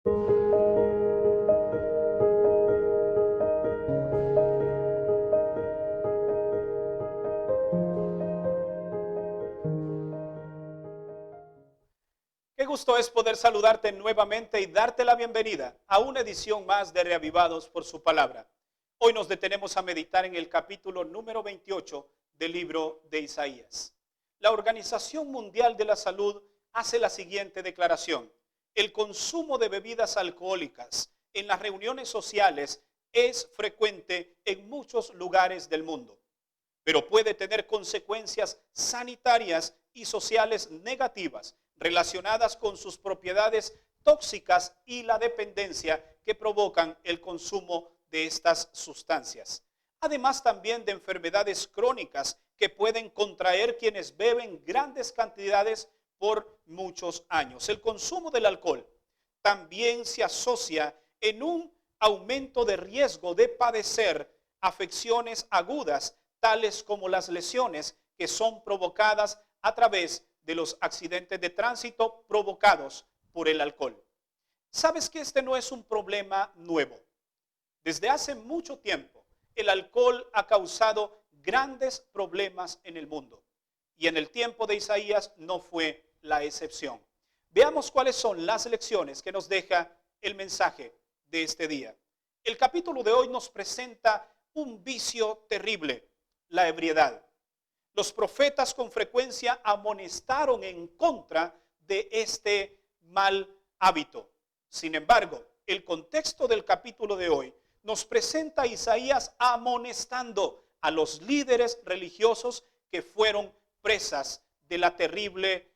Qué gusto es poder saludarte nuevamente y darte la bienvenida a una edición más de Reavivados por su palabra. Hoy nos detenemos a meditar en el capítulo número 28 del libro de Isaías. La Organización Mundial de la Salud hace la siguiente declaración: el consumo de bebidas alcohólicas en las reuniones sociales es frecuente en muchos lugares del mundo, pero puede tener consecuencias sanitarias y sociales negativas relacionadas con sus propiedades tóxicas y la dependencia que provocan el consumo de estas sustancias. Además también de enfermedades crónicas que pueden contraer quienes beben grandes cantidades por muchos años. El consumo del alcohol también se asocia en un aumento de riesgo de padecer afecciones agudas, tales como las lesiones que son provocadas a través de los accidentes de tránsito provocados por el alcohol. ¿Sabes que este no es un problema nuevo? Desde hace mucho tiempo, el alcohol ha causado grandes problemas en el mundo, y en el tiempo de Isaías no fue la excepción. Veamos cuáles son las lecciones que nos deja el mensaje de este día. El capítulo de hoy nos presenta un vicio terrible: la ebriedad. Los profetas con frecuencia amonestaron en contra de este mal hábito. Sin embargo, el contexto del capítulo de hoy nos presenta a Isaías amonestando a los líderes religiosos que fueron presas de la terrible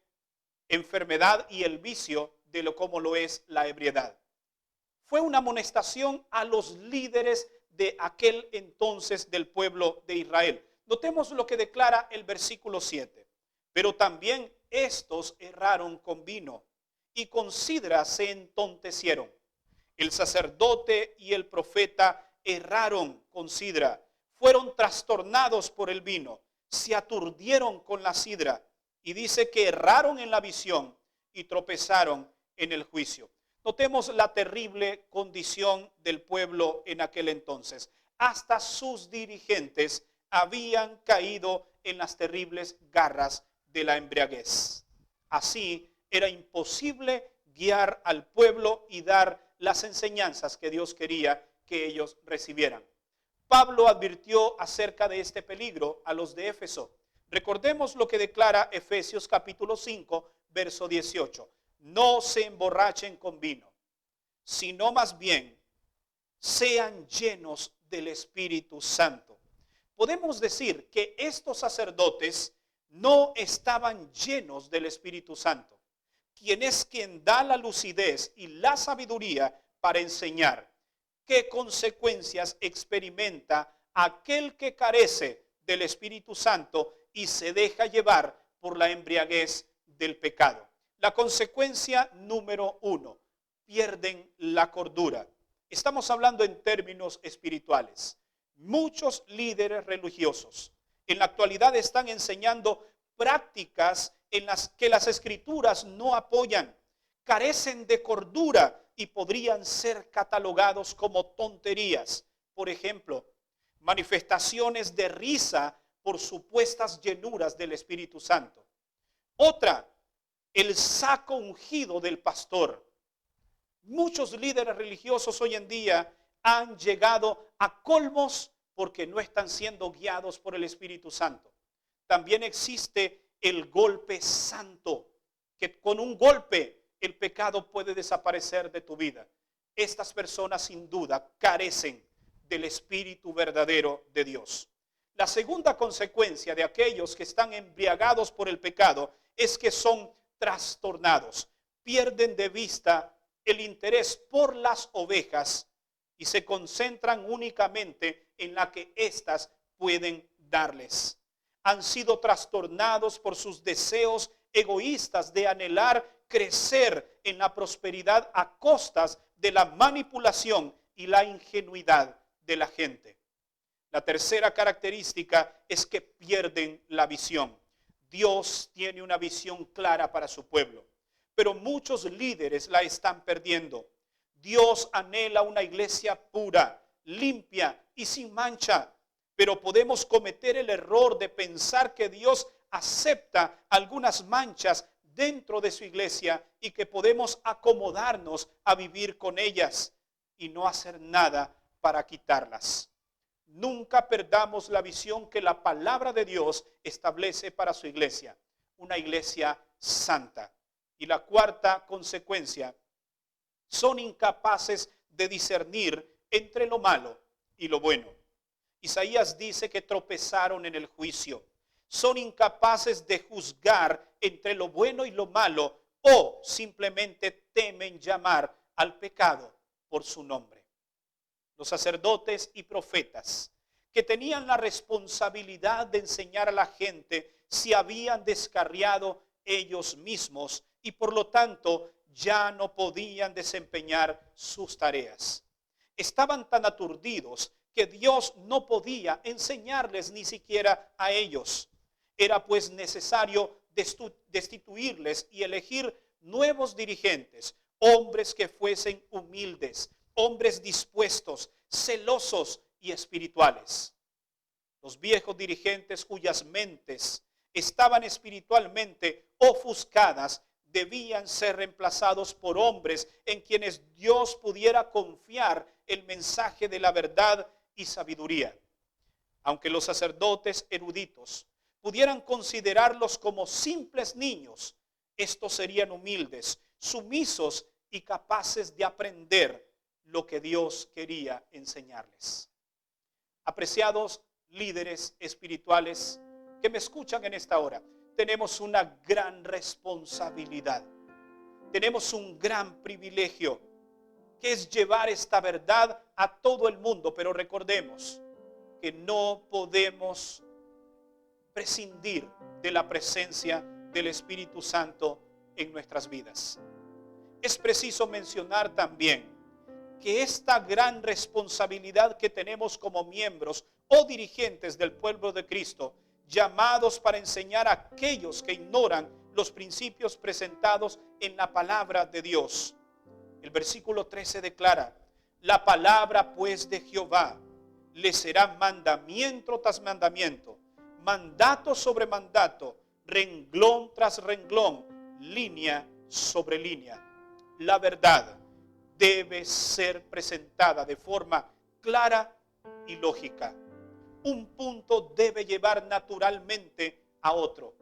enfermedad y el vicio de lo como lo es la ebriedad. Fue una amonestación a los líderes de aquel entonces del pueblo de Israel. Notemos lo que declara el versículo 7. Pero también estos erraron con vino y con sidra se entontecieron. El sacerdote y el profeta erraron con sidra, fueron trastornados por el vino, se aturdieron con la sidra, y dice que erraron en la visión y tropezaron en el juicio. Notemos la terrible condición del pueblo en aquel entonces. Hasta sus dirigentes habían caído en las terribles garras de la embriaguez. Así era imposible guiar al pueblo y dar las enseñanzas que Dios quería que ellos recibieran. Pablo advirtió acerca de este peligro a los de Éfeso. Recordemos lo que declara Efesios capítulo 5, verso 18. No se emborrachen con vino, sino más bien sean llenos del Espíritu Santo. Podemos decir que estos sacerdotes no estaban llenos del Espíritu Santo, quien da la lucidez y la sabiduría para enseñar. ¿Qué consecuencias experimenta aquel que carece del Espíritu Santo y se deja llevar por la embriaguez del pecado? La consecuencia número 1: pierden la cordura. Estamos hablando en términos espirituales. Muchos líderes religiosos en la actualidad están enseñando prácticas en las que las escrituras no apoyan, carecen de cordura y podrían ser catalogados como tonterías. Por ejemplo, manifestaciones de risa por supuestas llenuras del Espíritu Santo. Otra, el saco ungido del pastor. Muchos líderes religiosos hoy en día han llegado a colmos porque no están siendo guiados por el Espíritu Santo. También existe el golpe santo, que con un golpe el pecado puede desaparecer de tu vida. Estas personas sin duda carecen del Espíritu verdadero de Dios. La segunda consecuencia de aquellos que están embriagados por el pecado es que son trastornados, pierden de vista el interés por las ovejas y se concentran únicamente en la que éstas pueden darles. Han sido trastornados por sus deseos egoístas de anhelar crecer en la prosperidad a costas de la manipulación y la ingenuidad de la gente. La tercera característica es que pierden la visión. Dios tiene una visión clara para su pueblo, pero muchos líderes la están perdiendo. Dios anhela una iglesia pura, limpia y sin mancha. Pero podemos cometer el error de pensar que Dios acepta algunas manchas dentro de su iglesia y que podemos acomodarnos a vivir con ellas y no hacer nada para quitarlas. Nunca perdamos la visión que la palabra de Dios establece para su iglesia, una iglesia santa. Y la cuarta consecuencia, son incapaces de discernir entre lo malo y lo bueno. Isaías dice que tropezaron en el juicio. Son incapaces de juzgar entre lo bueno y lo malo, o simplemente temen llamar al pecado por su nombre. Los sacerdotes y profetas, que tenían la responsabilidad de enseñar a la gente, se habían descarriado ellos mismos y por lo tanto ya no podían desempeñar sus tareas. Estaban tan aturdidos que Dios no podía enseñarles ni siquiera a ellos. Era pues necesario destituirles y elegir nuevos dirigentes, hombres que fuesen humildes, hombres dispuestos, celosos y espirituales. Los viejos dirigentes cuyas mentes estaban espiritualmente ofuscadas debían ser reemplazados por hombres en quienes Dios pudiera confiar el mensaje de la verdad y sabiduría. Aunque los sacerdotes eruditos pudieran considerarlos como simples niños, estos serían humildes, sumisos y capaces de aprender lo que Dios quería enseñarles. Apreciados líderes espirituales que me escuchan en esta hora, tenemos una gran responsabilidad. Tenemos un gran privilegio, que es llevar esta verdad a todo el mundo. Pero recordemos que no podemos prescindir de la presencia del Espíritu Santo en nuestras vidas. Es preciso mencionar también que esta gran responsabilidad que tenemos como miembros o dirigentes del pueblo de Cristo, llamados para enseñar a aquellos que ignoran los principios presentados en la palabra de Dios. El versículo 13 declara: la palabra pues de Jehová le será mandamiento tras mandamiento, mandato sobre mandato, renglón tras renglón, línea sobre línea. La verdad debe ser presentada de forma clara y lógica. Un punto debe llevar naturalmente a otro.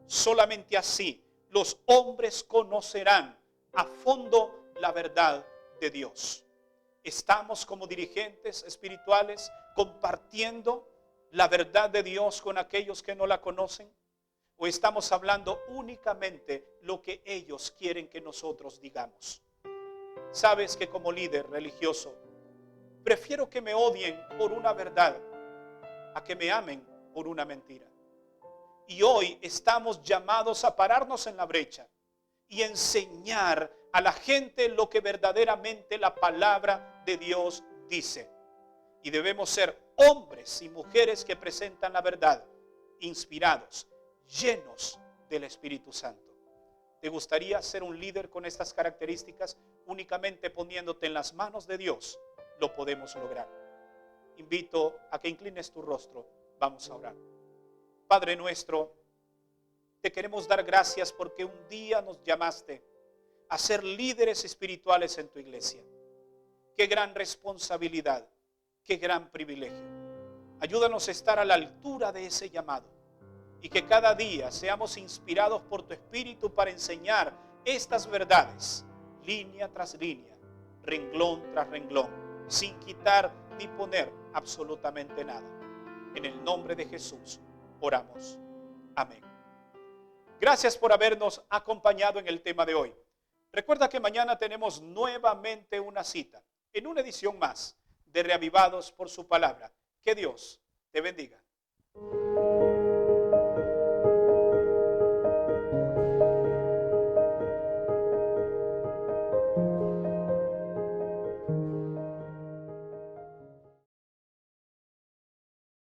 Solamente así los hombres conocerán a fondo la verdad de Dios. Estamos como dirigentes espirituales compartiendo la verdad de Dios con aquellos que no la conocen, o estamos hablando únicamente lo que ellos quieren que nosotros digamos. Sabes que como líder religioso prefiero que me odien por una verdad a que me amen por una mentira. Y hoy estamos llamados a pararnos en la brecha y enseñar a la gente lo que verdaderamente la palabra de Dios dice. Y debemos ser hombres y mujeres que presentan la verdad, inspirados, llenos del Espíritu Santo. ¿Te gustaría ser un líder con estas características? Únicamente poniéndote en las manos de Dios lo podemos lograr. Invito a que inclines tu rostro. Vamos a orar. Padre nuestro, te queremos dar gracias porque un día nos llamaste a ser líderes espirituales en tu iglesia. Qué gran responsabilidad, qué gran privilegio. Ayúdanos a estar a la altura de ese llamado y que cada día seamos inspirados por tu Espíritu para enseñar estas verdades, línea tras línea, renglón tras renglón, sin quitar ni poner absolutamente nada. En el nombre de Jesús oramos. Amén. Gracias por habernos acompañado en el tema de hoy. Recuerda que mañana tenemos nuevamente una cita en una edición más de Reavivados por su palabra. Que Dios te bendiga.